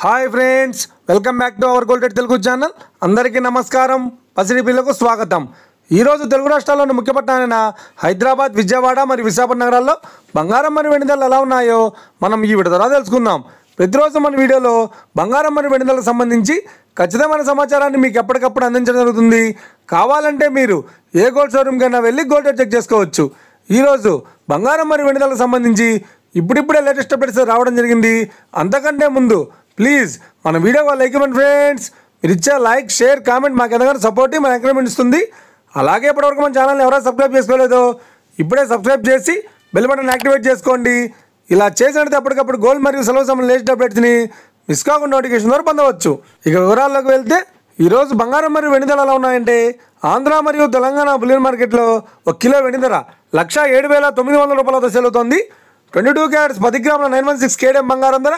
Hi friends, welcome back to our gold rate Telugu channel. అందరికీ నమస్కారం. పసిడి పిల్లకు స్వాగతం. ఈరోజు తెలుగు రాష్ట్రాల్లోని ముఖ్య పట్టణాలైన హైదరాబాద్, విజయవాడ మరియు విశాఖపట్నం నగరాల్లో బంగారం మరియు వెండి ధరలు ఎలా ఉన్నాయో మనం ఈ వీడియో ద్వారా తెలుసుకుందాం. ప్రతిరోజు మన వీడియోలో బంగారం మరియు వెండి ధరలకు సంబంధించి ఖచ్చితమైన సమాచారాన్ని మీకు ఎప్పటికప్పుడు అందించడం జరుగుతుంది. కావాలంటే మీరు ఏ గోల్డ్ షోరూమ్కైనా వెళ్ళి గోల్డ్ రేట్ చెక్ చేసుకోవచ్చు. ఈరోజు బంగారం మరియు వెండి ధరలకు సంబంధించి ఇప్పుడిప్పుడే లేటెస్ట్ అప్డేట్స్ రావడం జరిగింది. అంతకంటే ముందు ప్లీజ్ మన వీడియో లైక్ ఇవ్వండి ఫ్రెండ్స్. మీరు ఇచ్చే లైక్, షేర్, కామెంట్ మాకు ఎంతగానో సపోర్ట్, మన ఎంకరేజ్మెంట్ ఇస్తుంది. అలాగే ఇప్పటివరకు మన ఛానల్ని ఎవరైనా సబ్స్క్రైబ్ చేసుకోలేదో ఇప్పుడే సబ్స్క్రైబ్ చేసి బెల్ బటన్ యాక్టివేట్ చేసుకోండి. ఇలా చేసినట్టు అప్పటికప్పుడు గోల్డ్ మరియు సెలవు సమయం లేటెస్ట్ అప్డేట్స్ని మిస్ కాకుండా నోటిఫికేషన్ ద్వారా పొందవచ్చు. ఇక వివరాల్లోకి వెళ్తే ఈరోజు బంగారం మరియు వెండి ధరలు ఎలా ఉన్నాయంటే, ఆంధ్ర మరియు తెలంగాణ బులియన్ మార్కెట్లో 1 కిలో వెండి ధర 1,07,900 రూపాయలతో సేల్ అవుతుంది. 22 క్యారెట్స్ 10 గ్రాముల 916 కేడిఎం బంగారం ధర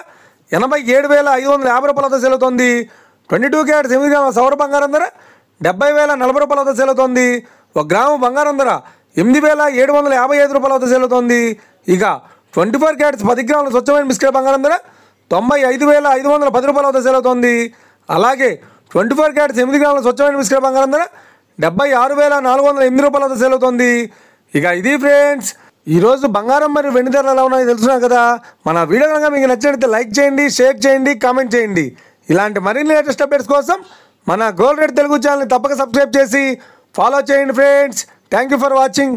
87,550 రూపాయలతో సేల్ అవుతుంది. 22 క్యారెట్స్ 8 గ్రాముల సౌర బంగారం ధర 70,040 రూపాయలతో సేల్ అవుతుంది. 1 గ్రాము బంగారం ధర 8,755 రూపాయలతో సేల్ అవుతుంది. ఇక 24 క్యారెట్స్ 10 గ్రాముల స్వచ్ఛమైన బిస్కెట్ బంగారం ధర 95,510 రూపాయలతో సేల్ అవుతుంది. అలాగే 24 క్యారెట్స్ 8 గ్రాముల స్వచ్ఛమైన బిస్కెట్ బంగారం ధర 76,408 రూపాయలతో సేల్ అవుతుంది. ఇక ఇది ఫ్రెండ్స్, ఈరోజు బంగారం మరియు వెండి ధరలు ఎలా ఉన్నాయో తెలుసుకున్నాం కదా. మన వీడియో కనుక మీకు నచ్చినట్లయితే లైక్ చేయండి, షేర్ చేయండి, కామెంట్ చేయండి. ఇలాంటి మరిన్ని లేటెస్ట్ అప్డేట్స్ కోసం మన గోల్డ్ రేట్ తెలుగు ఛానల్ని తప్పక సబ్స్క్రైబ్ చేసి ఫాలో చేయండి friends. Thank you for watching.